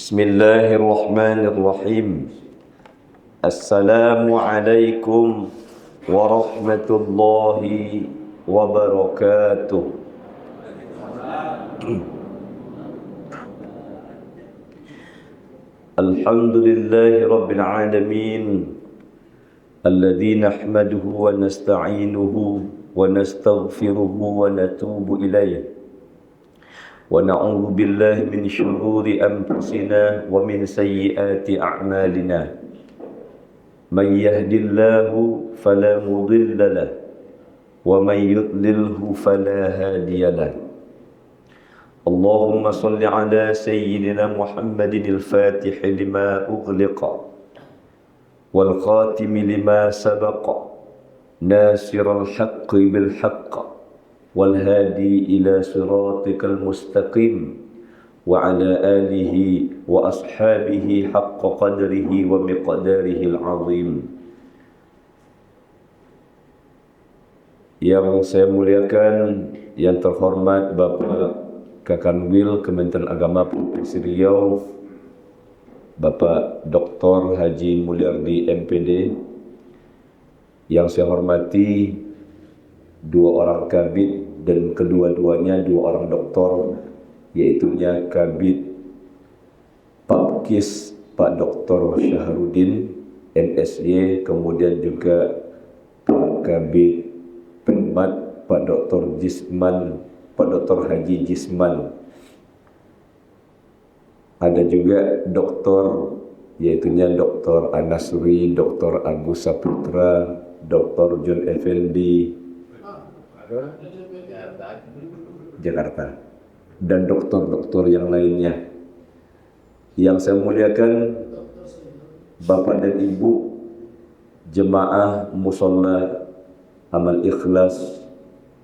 Bismillahirrahmanirrahim. Assalamualaikum warahmatullahi wabarakatuh. Alhamdulillahi rabbil alamin, alladzi nahmaduhu wa nasta'inuhu wa nastaghfiruhu wa natubu ilayh. ونعوذ بالله من شرور أنفسنا ومن سيئات أعمالنا من يهد الله فلا مضل له ومن يضلله فلا هادي له اللهم صل على سيدنا محمد الفاتح لما أغلق والخاتم لما سبق ناصر الحق بالحق والهادي إلى صراطك المستقيم وعلى آله وأصحابه حق قدره ومقداره العظيم. Yang saya muliakan, yang terhormat Bapak Kakanwil Kementerian Agama Provinsi Riau, Bapak Dr. Haji Mulyardi MPD, yang saya hormati dua orang kabid dan kedua-duanya dua orang doktor, yaitunya kabid Papkis Pak Dr. Syahrudin MSy, kemudian juga Pak Kabid Penmat Pak Dr. Jisman, Pak Dr. Haji Jisman. Ada juga doktor, yaitunya Dr. Anasri, Dr. Agus Saputra, Dr. John Effendi Jakarta, dan dokter-dokter yang lainnya. Yang saya muliakan Bapak dan Ibu jemaah Musholla Amal Ikhlas,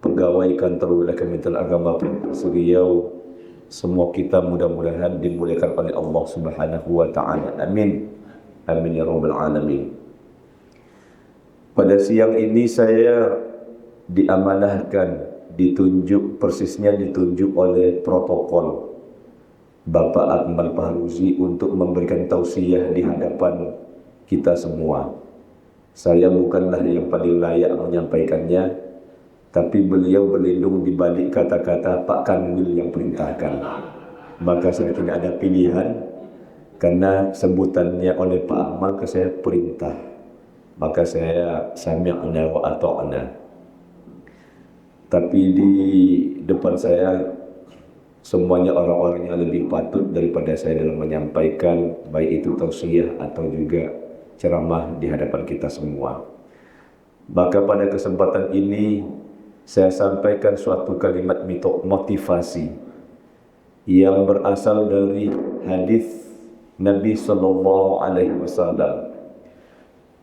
pegawai kantor wilayah Kementerian Agama Provinsi Riau, semua kita mudah-mudahan dimuliakan oleh Allah Subhanahu wa taala. Amin. Amin ya rabbal alamin. Pada siang ini saya diamanahkan, persisnya ditunjuk oleh protokol Bapak Akmal Fahruzi untuk memberikan tausiah di hadapan kita semua. Saya bukanlah yang paling layak menyampaikannya, tapi beliau berlindung di balik kata-kata Pak Kanwil yang perintahkan. Maka saya tidak ada pilihan, karena sebutannya oleh Pak Akmal ke saya perintah. Maka saya sami'na wa ata'na. Tapi di depan saya semuanya orang-orang yang lebih patut daripada saya dalam menyampaikan, baik itu tausiah atau juga ceramah di hadapan kita semua. Maka pada kesempatan ini saya sampaikan suatu kalimat motivasi yang berasal dari hadis Nabi Sallallahu Alaihi Wasallam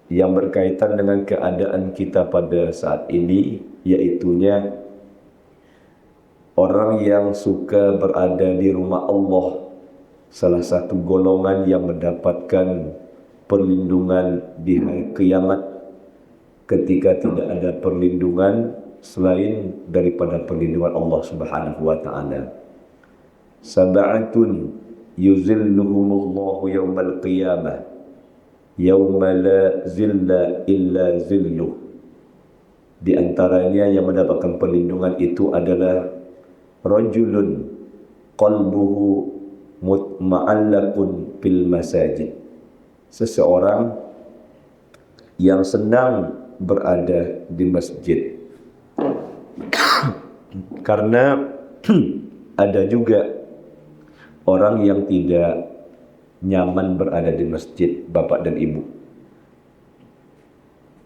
yang berkaitan dengan keadaan kita pada saat ini, yaitunya orang yang suka berada di rumah Allah, salah satu golongan yang mendapatkan perlindungan di hari kiamat, ketika tidak ada perlindungan selain daripada perlindungan Allah Subhanahu wa taala. Sab'atun yuzilluhumullahu yawmal qiyamah yawma la zilla illa zilluh. Di antaranya yang mendapatkan perlindungan itu adalah rajulun qalbuhu mutma'allaqun fil masajid. Seseorang yang senang berada di masjid. Karena ada juga orang yang tidak nyaman berada di masjid, Bapak dan Ibu.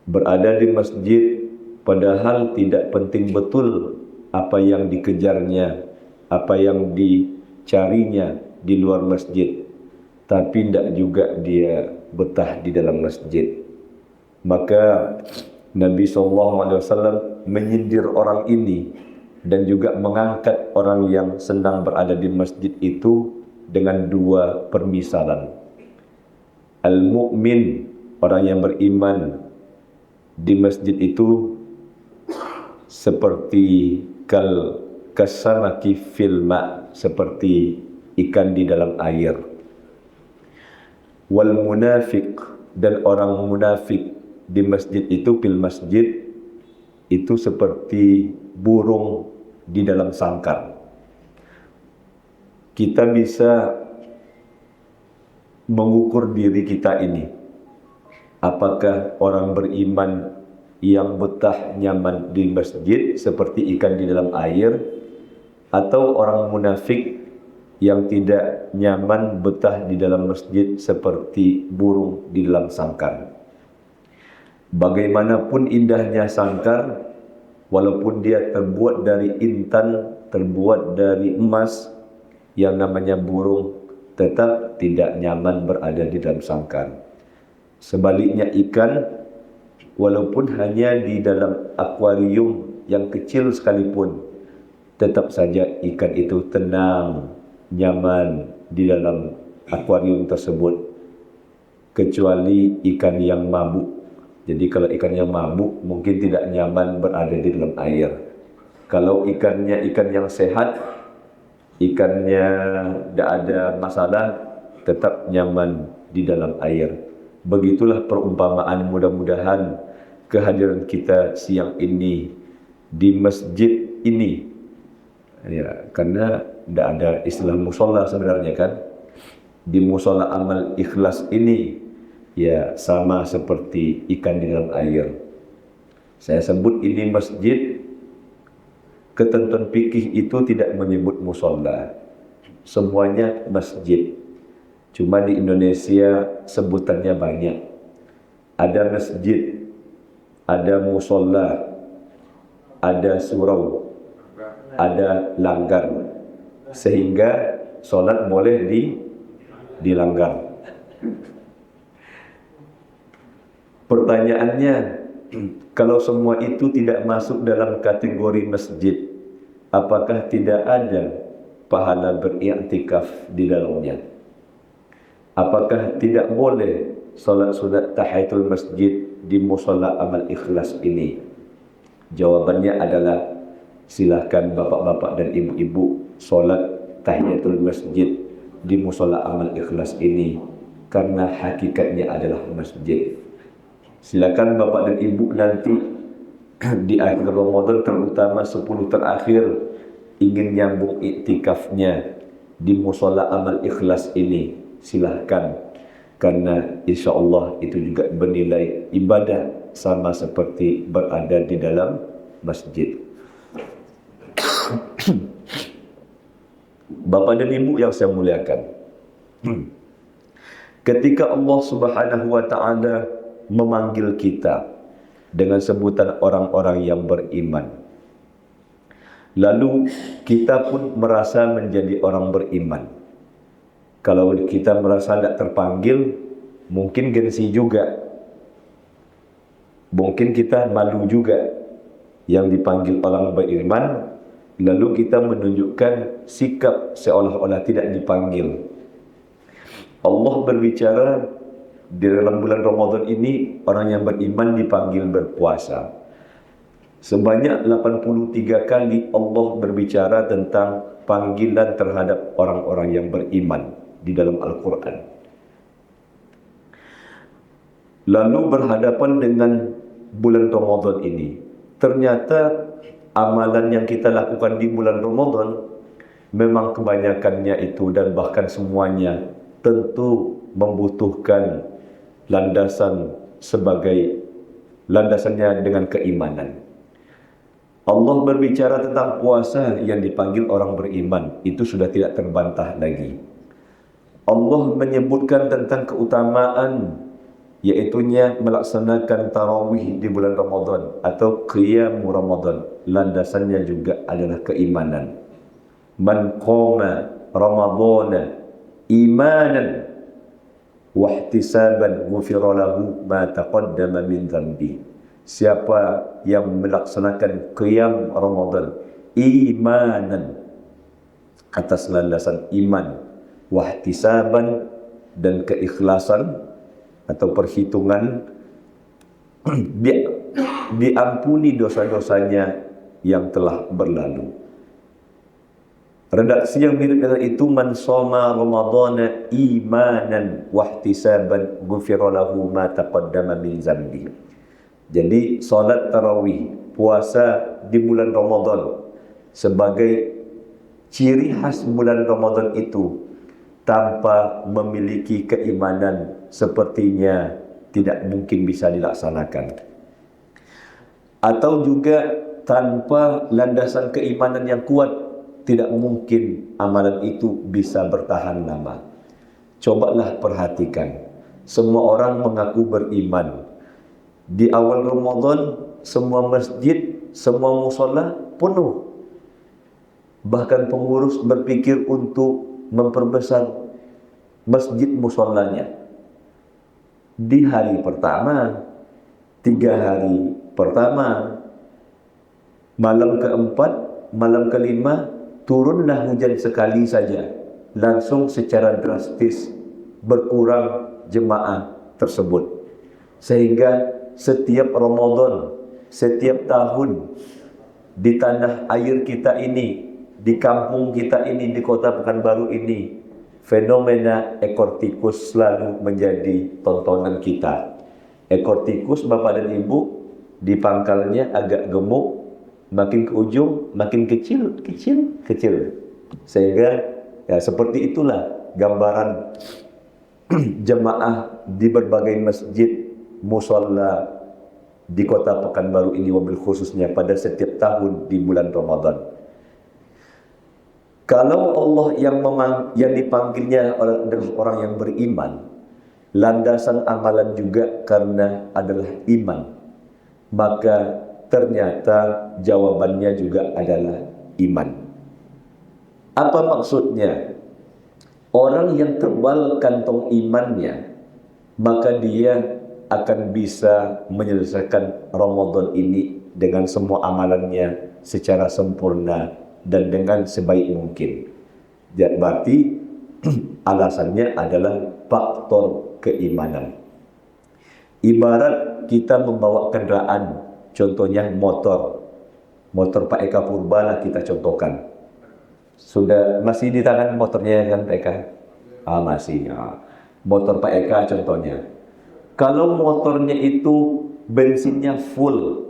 Berada di masjid padahal tidak penting betul apa yang dikejarnya, apa yang dicarinya di luar masjid, tapi tidak juga dia betah di dalam masjid. Maka Nabi SAW menyindir orang ini dan juga mengangkat orang yang senang berada di masjid itu dengan dua permisalan. Al-mu'min, orang yang beriman di masjid itu seperti kasamaki fil ma, seperti ikan di dalam air. Wal munafiq, dan orang munafik di masjid itu, fil masjid itu seperti burung di dalam sangkar. Kita bisa mengukur diri kita ini, apakah orang beriman yang betah nyaman di masjid seperti ikan di dalam air, atau orang munafik yang tidak nyaman betah di dalam masjid seperti burung di dalam sangkar. Bagaimanapun indahnya sangkar, walaupun dia terbuat dari intan, terbuat dari emas, yang namanya burung tetap tidak nyaman berada di dalam sangkar. Sebaliknya ikan, walaupun hanya di dalam akuarium yang kecil sekalipun, tetap saja ikan itu tenang, nyaman di dalam akuarium tersebut, kecuali ikan yang mabuk. Jadi kalau ikan yang mabuk mungkin tidak nyaman berada di dalam air. Kalau ikannya ikan yang sehat, ikannya tidak ada masalah, tetap nyaman di dalam air. Begitulah perumpamaan, mudah-mudahan kehadiran kita siang ini di masjid ini, ya, karena tidak ada istilah musola sebenarnya kan. Di musola amal ikhlas ini ya sama seperti ikan di dalam air. Saya sebut ini masjid. Ketentuan fikih itu tidak menyebut musola, semuanya masjid. Cuma di Indonesia sebutannya banyak. Ada masjid, ada musola, ada surau, ada langgar, sehingga sholat boleh dilanggar. Pertanyaannya, kalau semua itu tidak masuk dalam kategori masjid, apakah tidak ada pahala beriktikaf di dalamnya? Apakah tidak boleh salat sunat tahiyatul masjid di mushola amal ikhlas ini? Jawabannya adalah silahkan bapak-bapak dan ibu-ibu salat tahiyatul masjid di mushola amal ikhlas ini, karena hakikatnya adalah masjid. Silakan bapak dan ibu nanti di akhir Ramadan, terutama 10 terakhir, ingin nyambung iktikafnya di mushola amal ikhlas ini, silahkan, karena insya Allah itu juga bernilai ibadah sama seperti berada di dalam masjid. Bapak dan ibu yang saya muliakan, ketika Allah Subhanahu wa ta'ala memanggil kita dengan sebutan orang-orang yang beriman, lalu kita pun merasa menjadi orang beriman. Kalau kita merasa tidak terpanggil, mungkin gengsi juga, mungkin kita malu juga. Yang dipanggil orang beriman, lalu kita menunjukkan sikap seolah-olah tidak dipanggil. Allah berbicara di dalam bulan Ramadan ini, orang yang beriman dipanggil berpuasa. Sebanyak 83 kali Allah berbicara tentang panggilan terhadap orang-orang yang beriman di dalam Al-Quran. Lalu berhadapan dengan bulan Ramadan ini, ternyata amalan yang kita lakukan di bulan Ramadan memang kebanyakannya itu, dan bahkan semuanya, tentu membutuhkan landasan sebagai landasannya dengan keimanan. Allah berbicara tentang puasa yang dipanggil orang beriman, itu sudah tidak terbantah lagi. Allah menyebutkan tentang keutamaan, yaitunya melaksanakan tarawih di bulan Ramadan atau qiyam Ramadan, landasannya juga adalah keimanan. Man qama Ramadana imanan wahtisaban ghufira lahu ma taqaddama min dhanbi. Siapa yang melaksanakan qiyam Ramadan imanan, atas landasan iman, wahtisaban, dan keikhlasan atau perhitungan, diampuni dosa-dosanya yang telah berlalu. Redaksi yang mirip dengan itu, man shoma ramadhana imanan wahtisaban ghufira lahu ma taqaddama min zambi. Jadi salat tarawih, puasa di bulan Ramadan sebagai ciri khas bulan Ramadan itu tanpa memiliki keimanan sepertinya tidak mungkin bisa dilaksanakan. Atau juga tanpa landasan keimanan yang kuat, tidak mungkin amalan itu bisa bertahan lama. Cobalah perhatikan, semua orang mengaku beriman. Di awal Ramadan, semua masjid, semua musola penuh. Bahkan pengurus berpikir untuk memperbesar masjid musolanya. Di hari pertama, 3 hari pertama, malam keempat, malam kelima, turunlah hujan sekali saja. Langsung secara drastis berkurang jemaah tersebut. Sehingga setiap Ramadan, setiap tahun, di tanah air kita ini, di kampung kita ini, di kota Pekanbaru ini, fenomena ekor tikus selalu menjadi tontonan kita. Ekor tikus, Bapak dan Ibu, di pangkalnya agak gemuk, makin ke ujung, makin kecil. Sehingga ya, seperti itulah gambaran jemaah di berbagai masjid, musola di kota Pekanbaru ini, wabil khususnya pada setiap tahun di bulan Ramadan. Kalau Allah yang dipanggilnya adalah orang yang beriman, landasan amalan juga karena adalah iman, maka ternyata jawabannya juga adalah iman. Apa maksudnya? Orang yang tebal kantong imannya, maka dia akan bisa menyelesaikan Ramadan ini dengan semua amalannya secara sempurna dan dengan sebaik mungkin. Jadi berarti alasannya adalah faktor keimanan. Ibarat kita membawa kendaraan, contohnya motor Pak Eka Purba lah kita contohkan. Sudah masih di tangan motornya kan Pak Eka? Masih. Motor Pak Eka contohnya. Kalau motornya itu bensinnya full,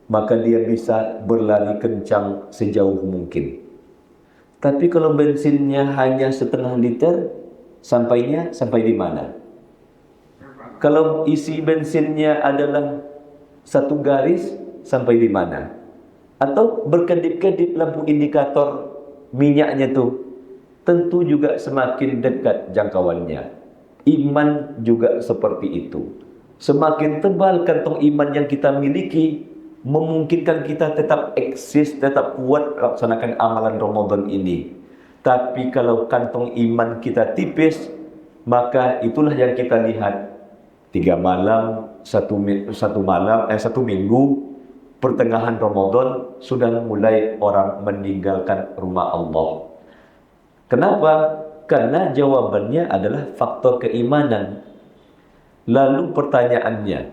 maka dia bisa berlari kencang sejauh mungkin. Tapi kalau bensinnya hanya setengah liter, sampai di mana? Kalau isi bensinnya adalah 1 garis, sampai di mana? Atau berkedip-kedip lampu indikator minyaknya tuh, tentu juga semakin dekat jangkauannya. Iman juga seperti itu. Semakin tebal kantong iman yang kita miliki, memungkinkan kita tetap eksis, tetap kuat laksanakan amalan Ramadan ini. Tapi kalau kantong iman kita tipis, maka itulah yang kita lihat. 3 malam, 1 minggu, pertengahan Ramadan sudah mulai orang meninggalkan rumah Allah. Kenapa? Karena jawabannya adalah faktor keimanan. Lalu pertanyaannya,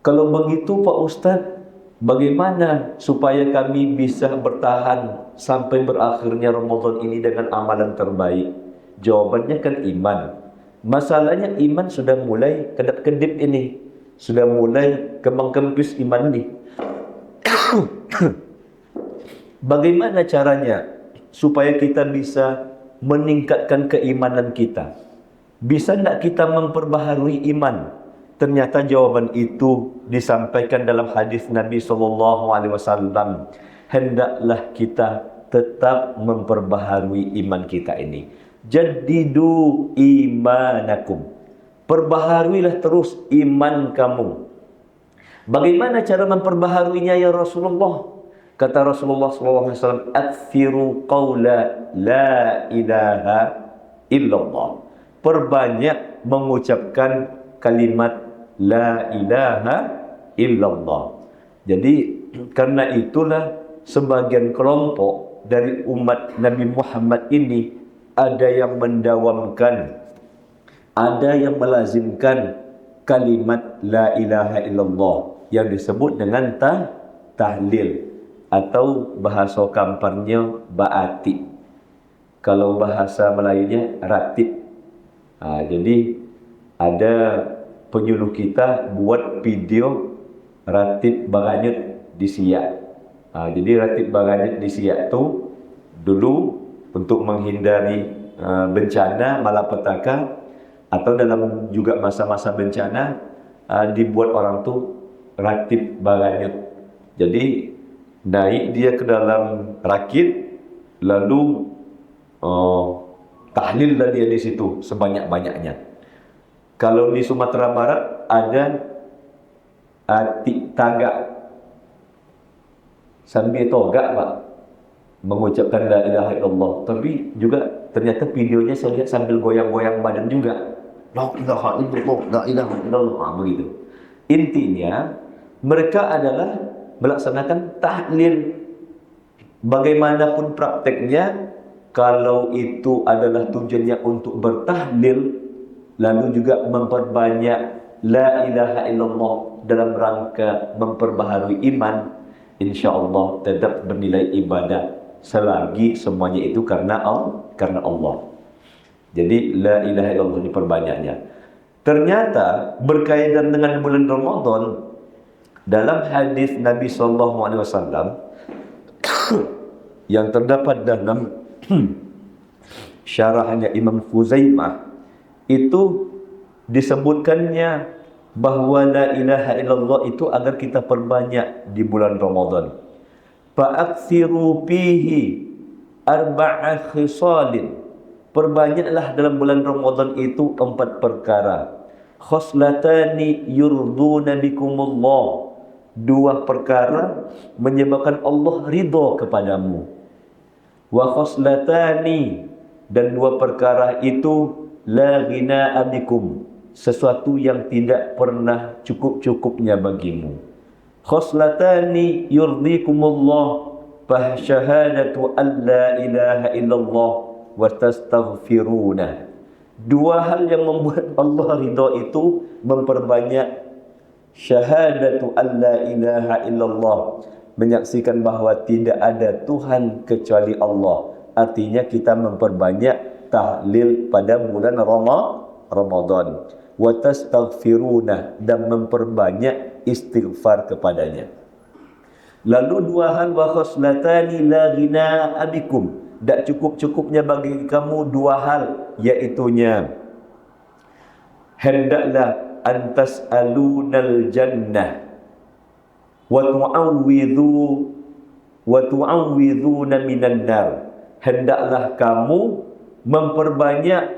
kalau begitu Pak Ustadz, bagaimana supaya kami bisa bertahan sampai berakhirnya Ramadan ini dengan amalan terbaik? Jawabannya kan iman. Masalahnya iman sudah mulai kedap-kedip ini, sudah mulai kembang-kempis iman ini. Bagaimana caranya supaya kita bisa meningkatkan keimanan kita? Bisa tidak kita memperbaharui iman? Ternyata jawaban itu disampaikan dalam hadis Nabi SAW. Hendaklah kita tetap memperbaharui iman kita ini. Jaddidu imanakum. Perbaharuilah terus iman kamu. Bagaimana cara memperbaharuinya ya Rasulullah? Kata Rasulullah SAW, akthiru qawla la ilaha illallah. Perbanyak mengucapkan kalimat la ilaha illallah. Jadi karena itulah sebagian kelompok dari umat Nabi Muhammad ini ada yang mendawamkan, ada yang melazimkan kalimat la ilaha illallah yang disebut dengan tahlil. atau bahasa kamparnya baati. Kalau bahasa Melayunya ratib. Jadi ada penyuluh kita buat video ratib Baranyut di Siak. Jadi ratib Baranyut di Siak tu dulu untuk menghindari bencana malapetaka atau dalam juga masa-masa bencana dibuat orang tu ratib Baranyut. Jadi naik dia ke dalam rakit, lalu tahlillah dia di situ sebanyak-banyaknya. Kalau di Sumatera Barat ada tagak sambil togak Pak mengucapkan la ilaha illallah, tapi juga ternyata videonya saya lihat sambil goyang-goyang badan juga. La ilaha illallah, la ilaha illallah, begitu. Intinya mereka adalah melaksanakan tahlil. Bagaimanapun prakteknya, kalau itu adalah tujuannya untuk bertahlil, lalu juga memperbanyak la ilaha illallah dalam rangka memperbaharui iman, insya-Allah tetap bernilai ibadah selagi semuanya itu karena Allah. Jadi la ilaha illallah diperbanyaknya. Ternyata berkaitan dengan bulan Ramadan, dalam hadis Nabi sallallahu alaihi wasallam yang terdapat dalam syarahnya Imam Khuzaimah, itu disebutkannya bahwa la ilaha illallah itu agar kita perbanyak di bulan Ramadan. Fa'aksiru fihi arba'a khisalin. Perbanyaklah dalam bulan Ramadan itu 4 perkara. Khoslatani yurduna bikumullah. 2 perkara menyebabkan Allah ridha kepadamu. Wa khoslatani, dan 2 perkara itu la ghina'a bikum, sesuatu yang tidak pernah cukup-cukupnya bagimu. Khoslatani yurdikumullah, fa syahadatu an la ilaha illallah wa tastaghfiruna. 2 hal yang membuat Allah ridha itu memperbanyak syahadatu an la ilaha illallah, menyaksikan bahawa tidak ada Tuhan kecuali Allah. Artinya kita memperbanyak tahlil pada bulan Ramadan. Wa tastaghfiruna, dan memperbanyak istighfar kepadanya. Lalu 2 hal, wa khoslatani la ghina'a bikum, tak cukup-cukupnya bagi kamu 2 hal, iaitunya hendaklah antas alunal jannah wa tu'awwidhuna minan nar. Hendaklah kamu memperbanyak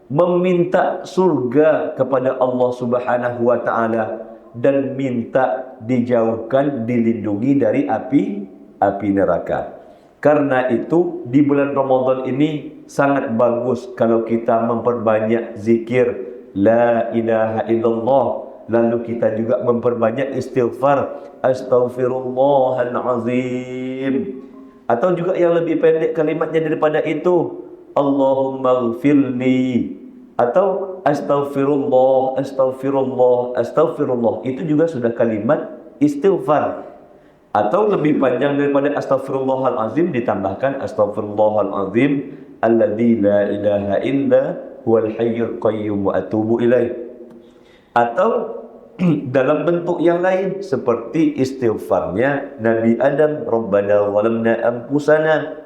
meminta surga kepada Allah Subhanahu wa taala dan minta dijauhkan, dilindungi dari api neraka. Karena itu di bulan Ramadan ini sangat bagus kalau kita memperbanyak zikir la ilaha illallah, lalu kita juga memperbanyak istighfar astaghfirullahalazim, atau juga yang lebih pendek kalimatnya daripada itu, Allahumma ghfirli, atau astaghfirullah, astaghfirullah, astaghfirullah. Itu juga sudah kalimat istighfar. Atau lebih panjang daripada astaghfirullahalazim, ditambahkan astaghfirullahalazim alladzi la ilaha illa huwal hayyul qayyum wa atubu ilaih. Atau dalam bentuk yang lain seperti istighfarnya Nabi Adam, Rabbana zalamna anfusana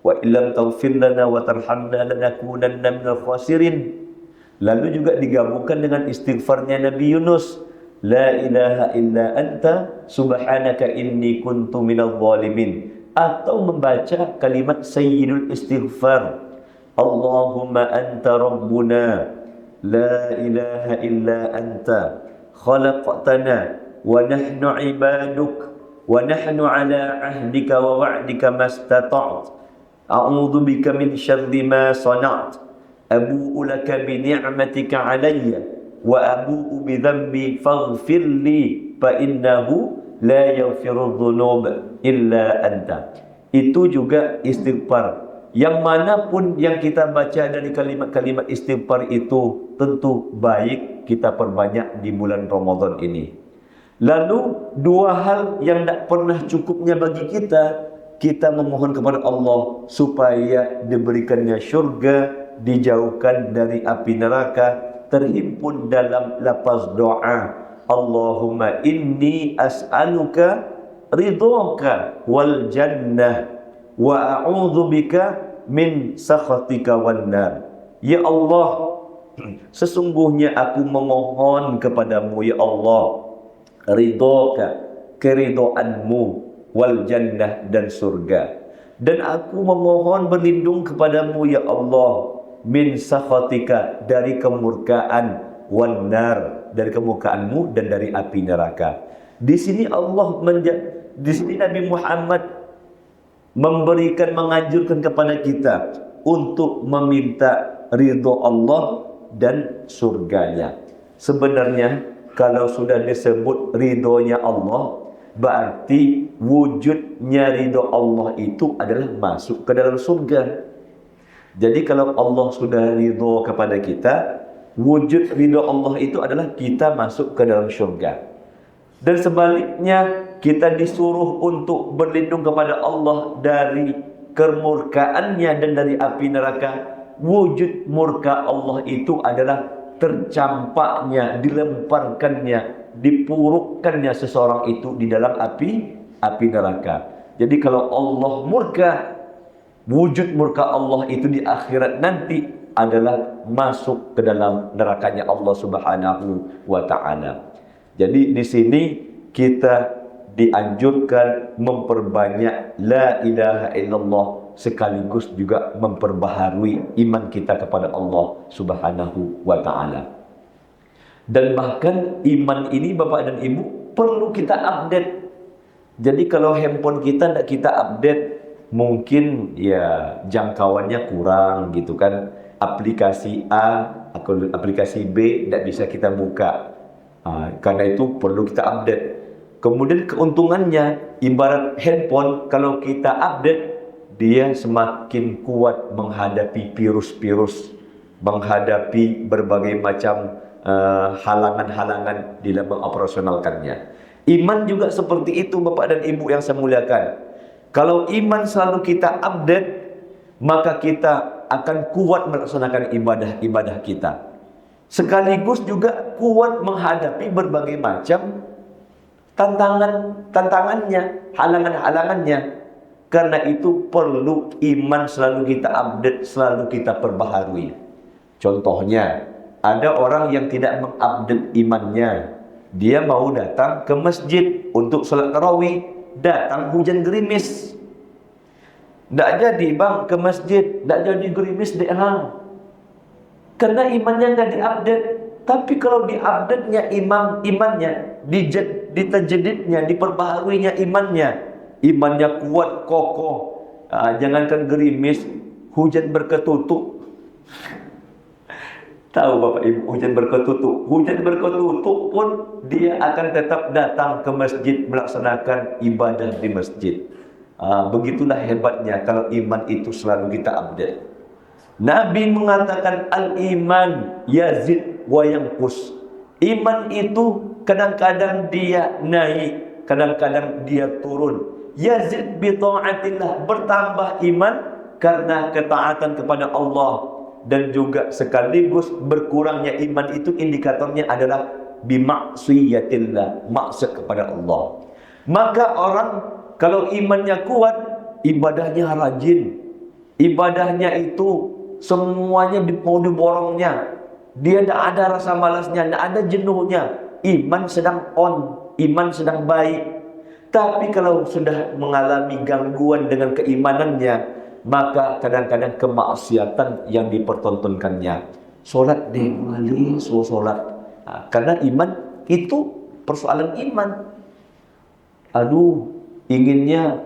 wa illam taghfir lana wa tarhamna lanakunanna minal khasirin. Lalu juga digabungkan dengan istighfarnya Nabi Yunus, la ilaha illa anta subhanaka inni kuntu minadh dhalimin. Atau membaca kalimat sayyidul istighfar, Allahumma anta rabbuna la ilaha illa anta khalaqtana wa nahnu ibaduk wa nahnu ala ahdika wa wa'dika mastata'at a'udzu bika min syarri ma sana'at abu'u laka bi ni'matika alayya wa abu'u bi dhanbi faghfir li fa innahu la yaghfiru dhunub illa anta. Itu juga istighfar. Yang manapun yang kita baca dari kalimat-kalimat istighfar itu tentu baik kita perbanyak di bulan Ramadan ini. Lalu dua hal yang tidak pernah cukupnya bagi kita memohon kepada Allah supaya diberikannya syurga, dijauhkan dari api neraka, terhimpun dalam lafaz doa, Allahumma inni as'aluka ridhaka wal jannah wa a'udzubika min sakhatika wan nar. Ya Allah, sesungguhnya aku memohon kepadamu ya Allah ridhoka, keridhoanmu, wal jannah, dan surga. Dan aku memohon berlindung kepadamu ya Allah min sakhatika, dari kemurkaan, wan nar, dari kemurkaanmu, dan dari api neraka. Di sini di sini Nabi Muhammad menganjurkan kepada kita untuk meminta ridho Allah dan surganya. Sebenarnya kalau sudah disebut ridhonya Allah, berarti wujudnya ridho Allah itu adalah masuk ke dalam surga. Jadi kalau Allah sudah ridho kepada kita, wujud ridho Allah itu adalah kita masuk ke dalam surga. Dan sebaliknya, kita disuruh untuk berlindung kepada Allah dari kemurkaannya dan dari api neraka. Wujud murka Allah itu adalah tercampaknya, dilemparkannya, dipurukkannya seseorang itu di dalam api neraka. Jadi kalau Allah murka, wujud murka Allah itu di akhirat nanti adalah masuk ke dalam nerakanya Allah Subhanahu wa taala. Jadi di sini kita dianjurkan memperbanyak la ilaha illallah, sekaligus juga memperbaharui iman kita kepada Allah Subhanahu wa taala. Dan bahkan iman ini Bapak dan Ibu perlu kita update. Jadi kalau handphone kita tidak kita update, mungkin ya jangkauannya kurang gitu kan. Aplikasi A, aplikasi B tidak bisa kita buka. Karena itu perlu kita update. Kemudian keuntungannya, ibarat handphone, kalau kita update, dia semakin kuat menghadapi virus-virus, menghadapi berbagai macam halangan-halangan di dalam mengoperasionalkannya. Iman juga seperti itu Bapak dan Ibu yang saya muliakan. Kalau iman selalu kita update, maka kita akan kuat melaksanakan ibadah-ibadah kita. Sekaligus juga kuat menghadapi berbagai macam tantangannya, halangan-halangannya. Karena itu perlu iman selalu kita update, selalu kita perbaharui. Contohnya, ada orang yang tidak mengupdate imannya. Dia mau datang ke masjid untuk sholat tarawih, datang hujan gerimis. Tak jadi bang ke masjid, tak jadi gerimis deh. Karena imannya nggak diupdate. Tapi kalau diupdate-nya imannya, ditajdidnya, diperbaharuinya imannya kuat, kokoh. Jangankan gerimis, hujan berketutup. Tahu Bapak Ibu, hujan berketutup pun dia akan tetap datang ke masjid melaksanakan ibadah di masjid. Begitulah hebatnya kalau iman itu selalu kita update. Nabi mengatakan al-iman yazid wa yanqus. Iman itu kadang-kadang dia naik, kadang-kadang dia turun. Yazid bi taatillah, bertambah iman karena ketaatan kepada Allah, dan juga sekaligus berkurangnya iman itu indikatornya adalah bi maksiatillah, maksiat kepada Allah. Maka orang kalau imannya kuat, ibadahnya rajin, ibadahnya itu semuanya mau diborongnya. Dia tidak ada rasa malasnya, tidak ada jenuhnya. Iman sedang on, iman sedang baik. Tapi kalau sudah mengalami gangguan dengan keimanannya, maka kadang-kadang kemaksiatan yang dipertontonkannya. Solat deh, wali, solat. Karena iman itu persoalan iman. Inginnya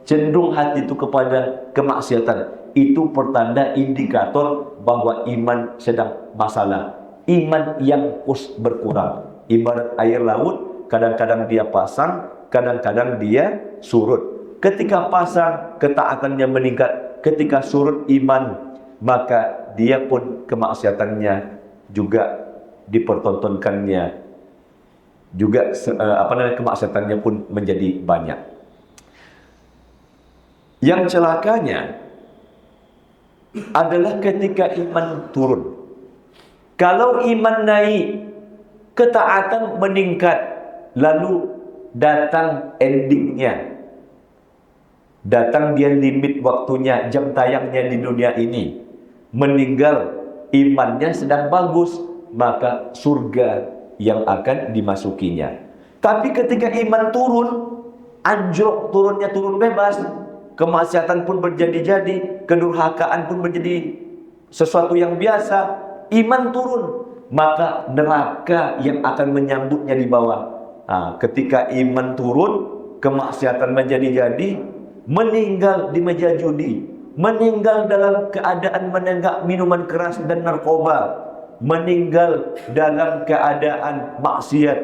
cenderung hati itu kepada kemaksiatan. Itu pertanda indikator bahwa iman sedang masalah. Iman yang berkurang. Ibarat air laut, kadang-kadang dia pasang, kadang-kadang dia surut. Ketika pasang, ketaatannya meningkat. Ketika surut iman, maka dia pun kemaksiatannya juga dipertontonkannya. juga kemaksiatannya pun menjadi banyak. Yang celakanya adalah ketika iman turun. Kalau iman naik, ketaatan meningkat, lalu datang endingnya. Datang dia limit waktunya, jam tayangnya di dunia ini. Meninggal, imannya sedang bagus, maka surga yang akan dimasukinya. Tapi ketika iman turun, anjlok turunnya, turun bebas, kemaksiatan pun berjadi-jadi, kedurhakaan pun menjadi sesuatu yang biasa, iman turun, maka neraka yang akan menyambutnya di bawah. Nah, ketika iman turun, kemaksiatan menjadi-jadi, meninggal di meja judi, meninggal dalam keadaan menenggak minuman keras dan narkoba, meninggal dalam keadaan maksiat,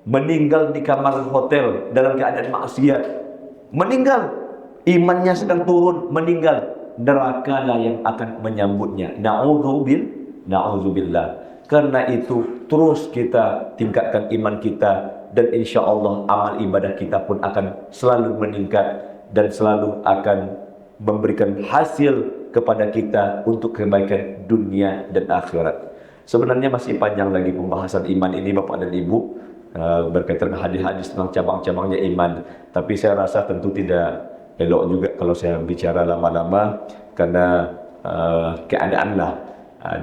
meninggal di kamar hotel dalam keadaan maksiat, meninggal, imannya sedang turun, meninggal, neraka lah yang akan menyambutnya. Na'udzubillah. Karena itu terus kita tingkatkan iman kita, dan insya Allah amal ibadah kita pun akan selalu meningkat dan selalu akan memberikan hasil kepada kita untuk kebaikan dunia dan akhirat. Sebenarnya masih panjang lagi pembahasan iman ini Bapak dan Ibu, berkaitan hadis-hadis tentang cabang-cabangnya iman. Tapi saya rasa tentu tidak elok juga kalau saya bicara lama-lama karena keadaan lah.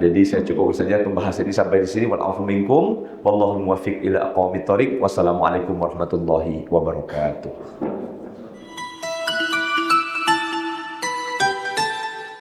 Jadi saya cukup saja pembahasan ini sampai di sini. Wa'alaikum minkum, wallahu muwaffiq ila aqwamit thoriq. Wassalamualaikum warahmatullahi wabarakatuh.